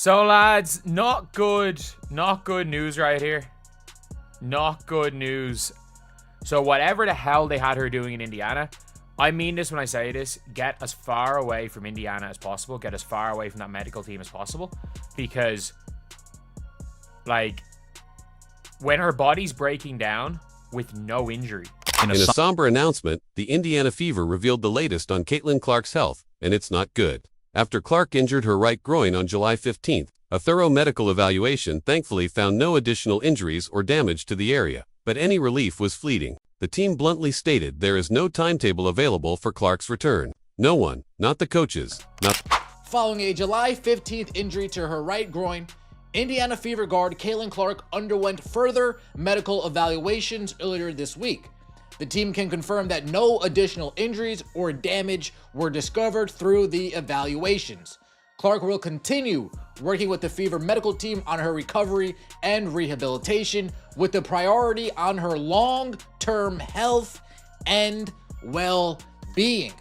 So lads, not good news right here. Not good news. So whatever the hell they had her doing in Indiana, I mean this when I say this, get as far away from Indiana as possible. Get as far away from that medical team as possible. Because, like, when her body's breaking down with no injury. In a somber announcement, the Indiana Fever revealed the latest on Caitlin Clark's health, and it's not good. After Clark injured her right groin on July 15th, a thorough medical evaluation thankfully found no additional injuries or damage to the area, but any relief was fleeting. The team bluntly stated there is no timetable available for Clark's return. No one, not the coaches, not... Following a July 15th injury to her right groin, Indiana Fever guard Caitlin Clark underwent further medical evaluations earlier this week. The team can confirm that no additional injuries or damage were discovered through the evaluations. Clark will continue working with the Fever medical team on her recovery and rehabilitation, with the priority on her long-term health and well-being.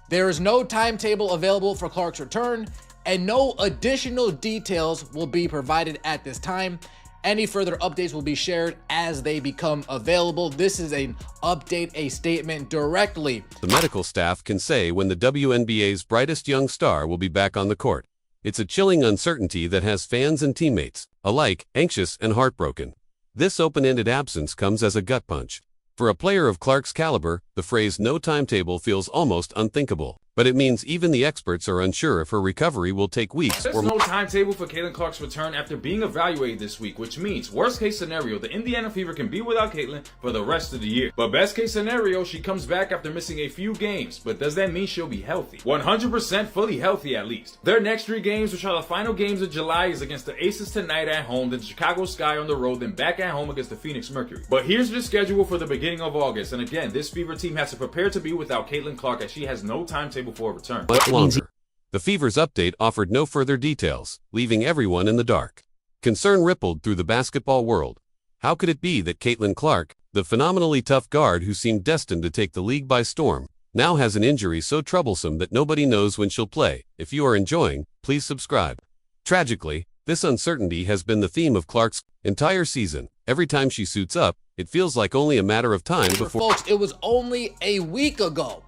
There is no timetable available for Clark's return, and no additional details will be provided at this time. Any further updates will be shared as they become available. This is an update, a statement directly. The medical staff can say when the WNBA's brightest young star will be back on the court. It's a chilling uncertainty that has fans and teammates alike anxious and heartbroken. This open-ended absence comes as a gut punch. For a player of Clark's caliber, the phrase "no timetable" feels almost unthinkable. But it means even the experts are unsure if her recovery will take weeks There's no timetable for Caitlin Clark's return after being evaluated this week, which means, worst case scenario, the Indiana Fever can be without Caitlin for the rest of the year. But best case scenario, she comes back after missing a few games. But does that mean she'll be healthy? 100% fully healthy at least. Their next 3 games, which are the final games of July, is against the Aces tonight at home, then Chicago Sky on the road, then back at home against the Phoenix Mercury. But here's the schedule for the beginning of August, and again, this Fever team has to prepare to be without Caitlin Clark as she has no timetable for a return. Longer. The Fever's update offered no further details, leaving everyone in the dark. Concern rippled through the basketball world. How could it be that Caitlin Clark, the phenomenally tough guard who seemed destined to take the league by storm, now has an injury so troublesome that nobody knows when she'll play? If you are enjoying, please subscribe. Tragically, this uncertainty has been the theme of Clark's entire season. Every time she suits up, it feels like only a matter of time before... Folks, it was only a week ago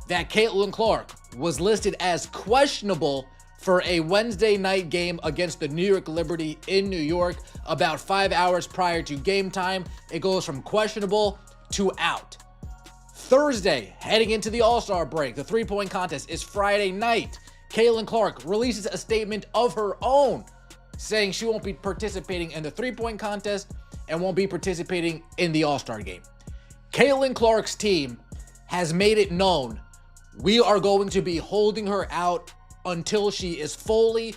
that Caitlin Clark was listed as questionable for a Wednesday night game against the New York Liberty in New York. About 5 hours prior to game time, it goes from questionable to out. Thursday, heading into the All-Star break, the three-point contest is Friday night. Caitlin Clark releases a statement of her own saying she won't be participating in the three-point contest and won't be participating in the All-Star game. Caitlin Clark's team has made it known we are going to be holding her out until she is fully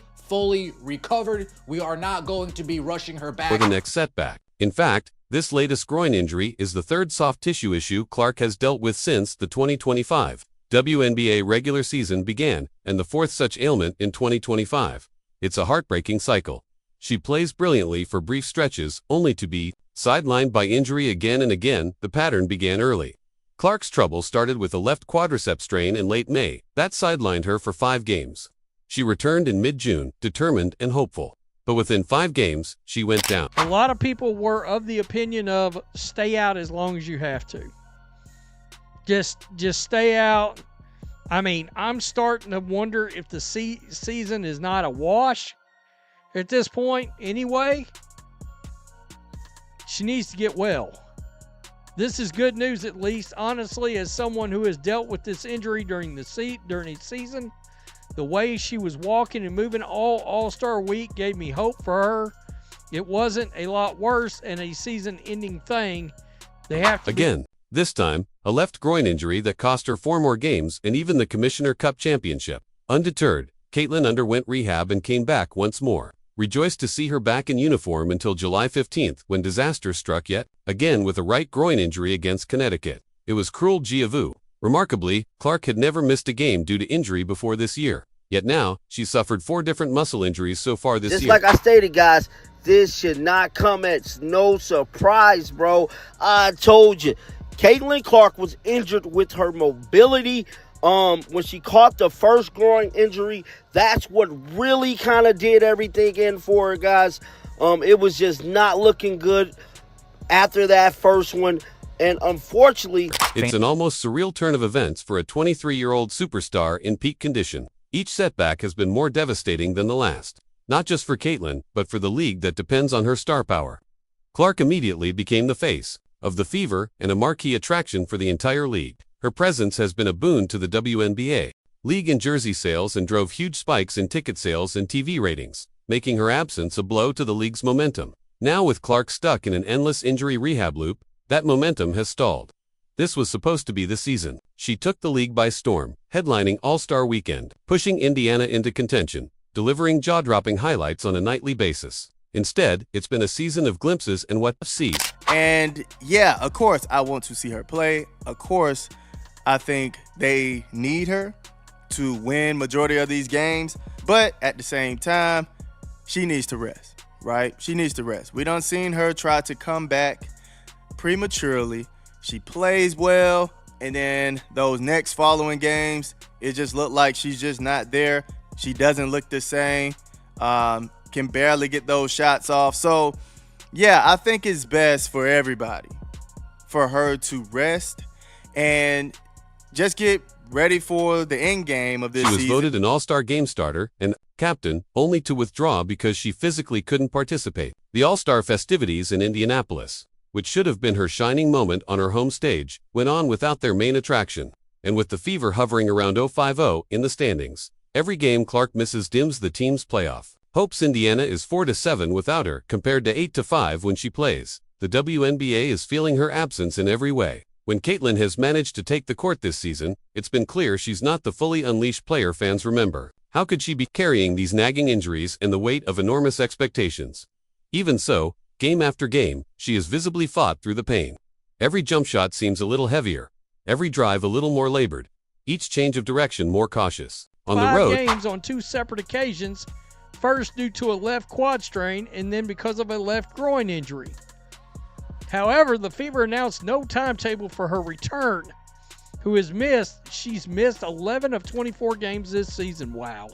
recovered. We are not going to be rushing her back for the next setback. In fact, this latest groin injury is the 3rd soft tissue issue Clark has dealt with since the 2025 WNBA regular season began, and the 4th such ailment in 2025. It's a heartbreaking cycle. She plays brilliantly for brief stretches, only to be sidelined by injury again and again. The pattern began early. Clark's trouble started with a left quadricep strain in late May. That sidelined her for 5 games. She returned in mid-June, determined and hopeful. But within 5 games, she went down. A lot of people were of the opinion of stay out as long as you have to. Just stay out. I mean, I'm starting to wonder if the season is not a wash at this point anyway. She needs to get well. This is good news, at least. Honestly, as someone who has dealt with this injury during the season, the way she was walking and moving all All-Star week gave me hope for her. It wasn't a lot worse and a season-ending thing. They have to again. This time, a left groin injury that cost her 4 more games and even the Commissioner Cup championship. Undeterred, Caitlin underwent rehab and came back once more. Rejoiced to see her back in uniform until July 15th when disaster struck yet again with a right groin injury against Connecticut. It was cruel gia vu. Remarkably, Clark had never missed a game due to injury before this year. Yet now, she's suffered 4 different muscle injuries so far this year. Just like I stated, guys, this should not come as no surprise, bro. I told you. Caitlin Clark was injured with her mobility When she caught the first groin injury, that's what really kind of did everything in for her, guys. It was just not looking good after that first one. And unfortunately, it's an almost surreal turn of events for a 23-year-old superstar in peak condition. Each setback has been more devastating than the last, not just for Caitlin, but for the league that depends on her star power. Clark immediately became the face of the Fever and a marquee attraction for the entire league. Her presence has been a boon to the WNBA league in jersey sales and drove huge spikes in ticket sales and TV ratings, making her absence a blow to the league's momentum. Now with Clark stuck in an endless injury rehab loop, that momentum has stalled. This was supposed to be the season. She took the league by storm, headlining All-Star Weekend, pushing Indiana into contention, delivering jaw-dropping highlights on a nightly basis. Instead, it's been a season of glimpses and what-ifs. And yeah, of course, I want to see her play. Of course, I think they need her to win majority of these games. But at the same time, she needs to rest, right? She needs to rest. We done seen her try to come back prematurely. She plays well, and then those next following games, it just looked like she's just not there. She doesn't look the same. Can barely get those shots off. So, yeah, I think it's best for everybody for her to rest and just get ready for the end game of this season. She was voted an All-Star game starter and captain, only to withdraw because she physically couldn't participate. The All-Star festivities in Indianapolis, which should have been her shining moment on her home stage, went on without their main attraction. And with the Fever hovering around 0-5-0 in the standings, every game Clark misses dims the team's playoff hopes. Indiana is 4-7 without her, compared to 8-5 when she plays. The WNBA is feeling her absence in every way. When Caitlin has managed to take the court this season, it's been clear she's not the fully unleashed player fans remember. How could she be carrying these nagging injuries and the weight of enormous expectations? Even so, game after game, she has visibly fought through the pain. Every jump shot seems a little heavier, every drive a little more labored, each change of direction more cautious. On the road, 5 games on 2 separate occasions, first due to a left quad strain and then because of a left groin injury. However, the Fever announced no timetable for her return. She's missed 11 of 24 games this season. Wow.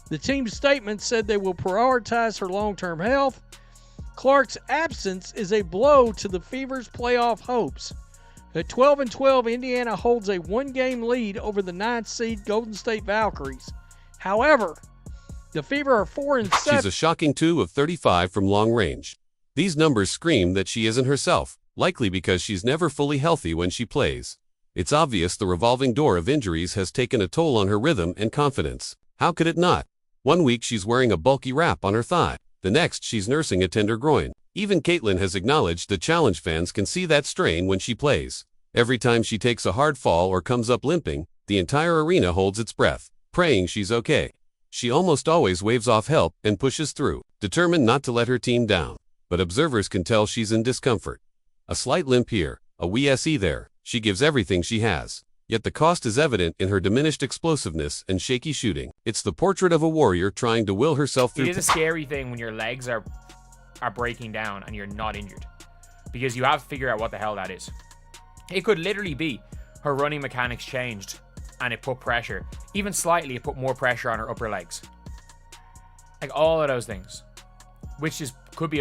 The team's statement said they will prioritize her long-term health. Clark's absence is a blow to the Fever's playoff hopes. At 12-12, Indiana holds a 1-game lead over the 9th seed Golden State Valkyries. However, the Fever are 4-7. She's a shocking 2 of 35 from long range. These numbers scream that she isn't herself, likely because she's never fully healthy when she plays. It's obvious the revolving door of injuries has taken a toll on her rhythm and confidence. How could it not? One week she's wearing a bulky wrap on her thigh. The next she's nursing a tender groin. Even Caitlin has acknowledged the challenge fans can see that strain when she plays. Every time she takes a hard fall or comes up limping, the entire arena holds its breath, praying she's okay. She almost always waves off help and pushes through, determined not to let her team down. But observers can tell she's in discomfort. A slight limp here, a wee SE there. She gives everything she has. Yet the cost is evident in her diminished explosiveness and shaky shooting. It's the portrait of a warrior trying to will herself through. It is a scary thing when your legs are breaking down and you're not injured, because you have to figure out what the hell that is. It could literally be her running mechanics changed and it put pressure, even slightly, it put more pressure on her upper legs. Like all of those things, which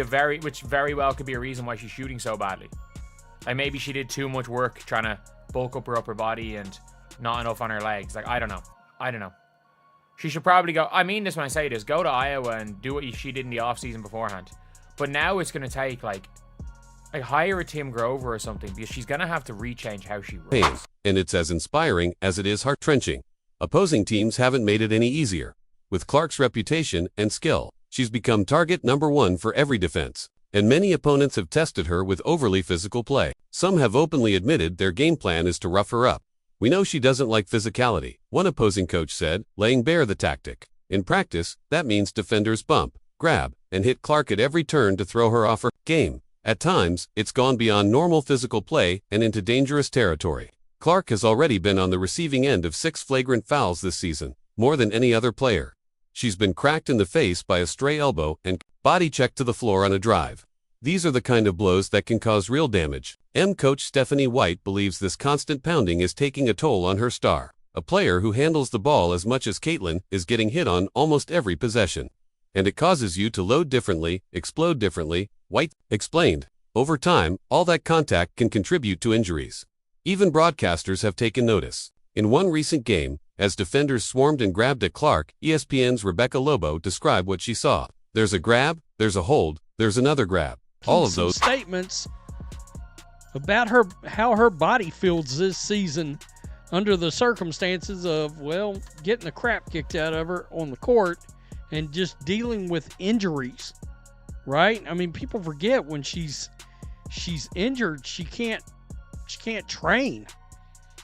very well could be a reason why she's shooting so badly. Like maybe she did too much work trying to bulk up her upper body and not enough on her legs. Like, I don't know. She should probably go, I mean this when I say this, go to Iowa and do what she did in the offseason beforehand. But now it's going to take, like hire a Tim Grover or something, because she's going to have to rechange how she runs. And it's as inspiring as it is heart-wrenching. Opposing teams haven't made it any easier. With Clark's reputation and skill, she's become target number 1 for every defense. And many opponents have tested her with overly physical play. Some have openly admitted their game plan is to rough her up. We know she doesn't like physicality, one opposing coach said, laying bare the tactic. In practice, that means defenders bump, grab, and hit Clark at every turn to throw her off her game. At times, it's gone beyond normal physical play and into dangerous territory. Clark has already been on the receiving end of 6 flagrant fouls this season, more than any other player. She's been cracked in the face by a stray elbow and body checked to the floor on a drive. These are the kind of blows that can cause real damage. Coach Stephanie White believes this constant pounding is taking a toll on her star. A player who handles the ball as much as Caitlin is getting hit on almost every possession. And it causes you to load differently, explode differently, White explained. Over time, all that contact can contribute to injuries. Even broadcasters have taken notice. In one recent game, as defenders swarmed and grabbed at Clark, ESPN's Rebecca Lobo described what she saw. There's a grab, there's a hold, there's another grab. All of those statements about how her body feels this season under the circumstances of, well, getting the crap kicked out of her on the court and just dealing with injuries, right? I mean, people forget when she's injured, she can't train.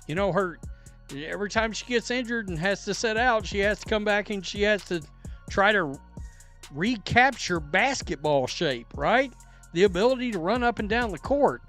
You know, every time she gets injured and has to sit out, she has to come back and she has to try to recapture basketball shape, right? The ability to run up and down the court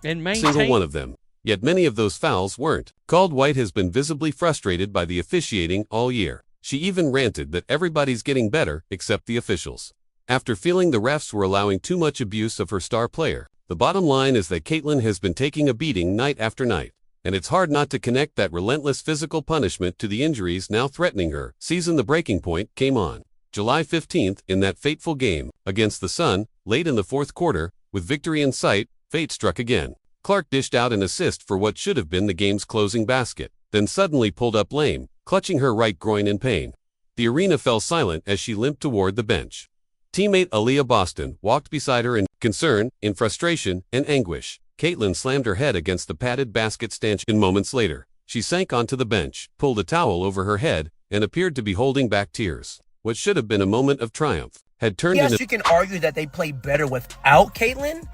and maintain. Single one of them. Yet many of those fouls weren't called. White has been visibly frustrated by the officiating all year. She even ranted that everybody's getting better except the officials. After feeling the refs were allowing too much abuse of her star player, the bottom line is that Caitlin has been taking a beating night after night. And it's hard not to connect that relentless physical punishment to the injuries now threatening her season. The breaking point came on July 15th in that fateful game against the Sun, late in the fourth quarter. With victory in sight, fate struck again. Clark dished out an assist for what should have been the game's closing basket, then suddenly pulled up lame, clutching her right groin in pain. The arena fell silent as she limped toward the bench. Teammate Aaliyah Boston walked beside her in concern, in frustration, and anguish. Caitlin slammed her head against the padded basket stanchion. And moments later, she sank onto the bench, pulled a towel over her head, and appeared to be holding back tears. What should have been a moment of triumph had turned into... Yes, you can argue that they play better without Caitlin,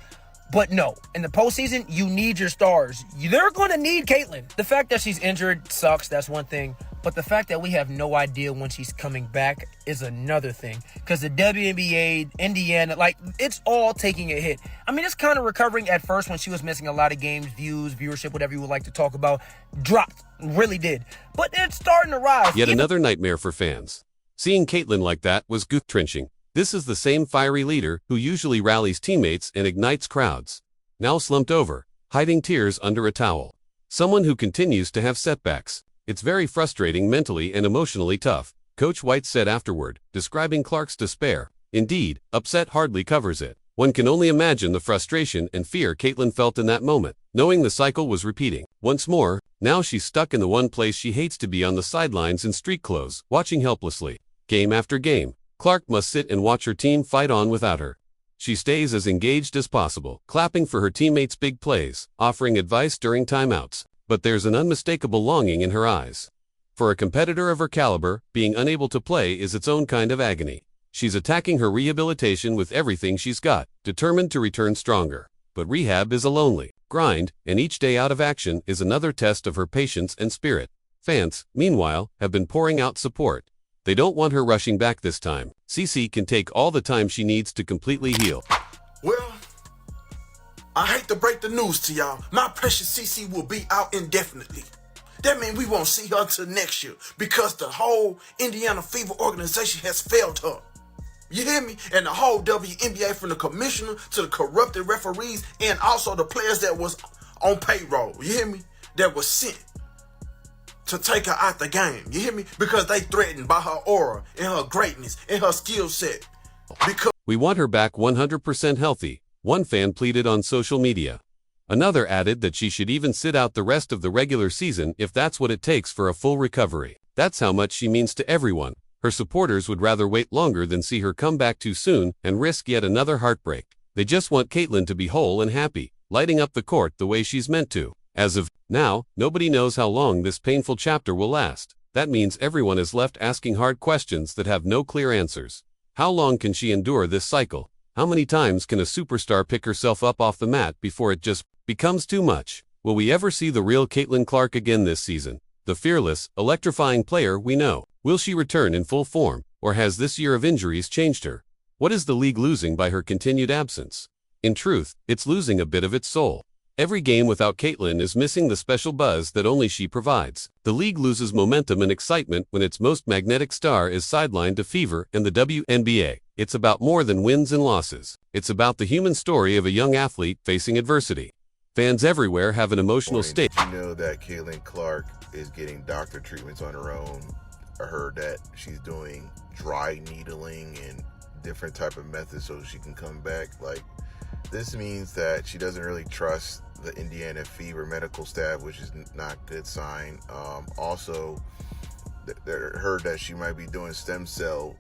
but no. In the postseason, you need your stars. They're going to need Caitlin. The fact that she's injured sucks, that's one thing. But the fact that we have no idea when she's coming back is another thing. Because the WNBA, Indiana, it's all taking a hit. I mean, it's kind of recovering at first when she was missing a lot of games, viewership, whatever you would like to talk about. Dropped. Really did. But it's starting to rise. Yet another nightmare for fans. Seeing Caitlin like that was gut-wrenching. This is the same fiery leader who usually rallies teammates and ignites crowds. Now slumped over, hiding tears under a towel. Someone who continues to have setbacks. It's very frustrating, mentally and emotionally tough, Coach White said afterward, describing Clark's despair. Indeed, upset hardly covers it. One can only imagine the frustration and fear Caitlin felt in that moment, knowing the cycle was repeating. Once more, now she's stuck in the one place she hates to be, on the sidelines in street clothes, watching helplessly. Game after game, Clark must sit and watch her team fight on without her. She stays as engaged as possible, clapping for her teammates' big plays, offering advice during timeouts, but there's an unmistakable longing in her eyes. For a competitor of her caliber, being unable to play is its own kind of agony. She's attacking her rehabilitation with everything she's got, determined to return stronger. But rehab is a lonely grind, and each day out of action is another test of her patience and spirit. Fans, meanwhile, have been pouring out support. They don't want her rushing back this time. Cece can take all the time she needs to completely heal. Well, I hate to break the news to y'all. My precious Cece will be out indefinitely. That means we won't see her until next year because the whole Indiana Fever organization has failed her. You hear me? And the whole WNBA, from the commissioner to the corrupted referees and also the players that was on payroll. You hear me? That was sent to take her out the game. You hear me? Because they threatened by her aura and her greatness and her skill set. Because we want her back 100% healthy, one fan pleaded on social media. Another added that she should even sit out the rest of the regular season if that's what it takes for a full recovery. That's how much she means to everyone. Her supporters would rather wait longer than see her come back too soon and risk yet another heartbreak. They just want Caitlin to be whole and happy, lighting up the court the way she's meant to. As of now, nobody knows how long this painful chapter will last. That means everyone is left asking hard questions that have no clear answers. How long can she endure this cycle? How many times can a superstar pick herself up off the mat before it just becomes too much? Will we ever see the real Caitlin Clark again this season? The fearless, electrifying player we know. Will she return in full form, or has this year of injuries changed her? What is the league losing by her continued absence? In truth, it's losing a bit of its soul. Every game without Caitlin is missing the special buzz that only she provides. The league loses momentum and excitement when its most magnetic star is sidelined to fever and the WNBA. It's about more than wins and losses. It's about the human story of a young athlete facing adversity. Fans everywhere have an emotional Did stake. you know that Caitlin Clark is getting doctor treatments on her own? I heard that she's doing dry needling and different type of methods so she can come back. Like, this means that she doesn't really trust the Indiana Fever medical staff, which is not a good sign. Also, heard that she might be doing stem cell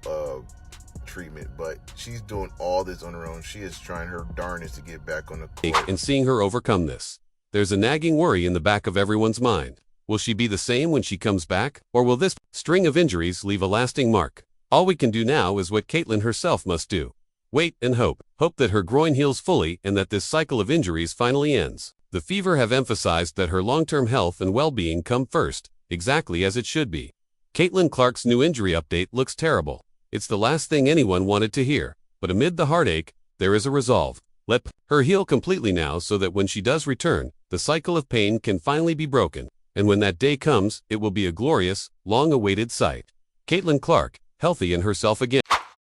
treatment, but she's doing all this on her own. She is trying her darnest to get back on the court. And seeing her overcome this, there's a nagging worry in the back of everyone's mind. Will she be the same when she comes back, or will this string of injuries leave a lasting mark? All we can do now is what Caitlin herself must do. Wait and hope. Hope that her groin heals fully and that this cycle of injuries finally ends. The Fever have emphasized that her long-term health and well-being come first, exactly as it should be. Caitlin Clark's new injury update looks terrible. It's the last thing anyone wanted to hear, but amid the heartache, there is a resolve. Let her heal completely now so that when she does return, the cycle of pain can finally be broken. And when that day comes, it will be a glorious, long-awaited sight. Caitlin Clark, healthy and herself again.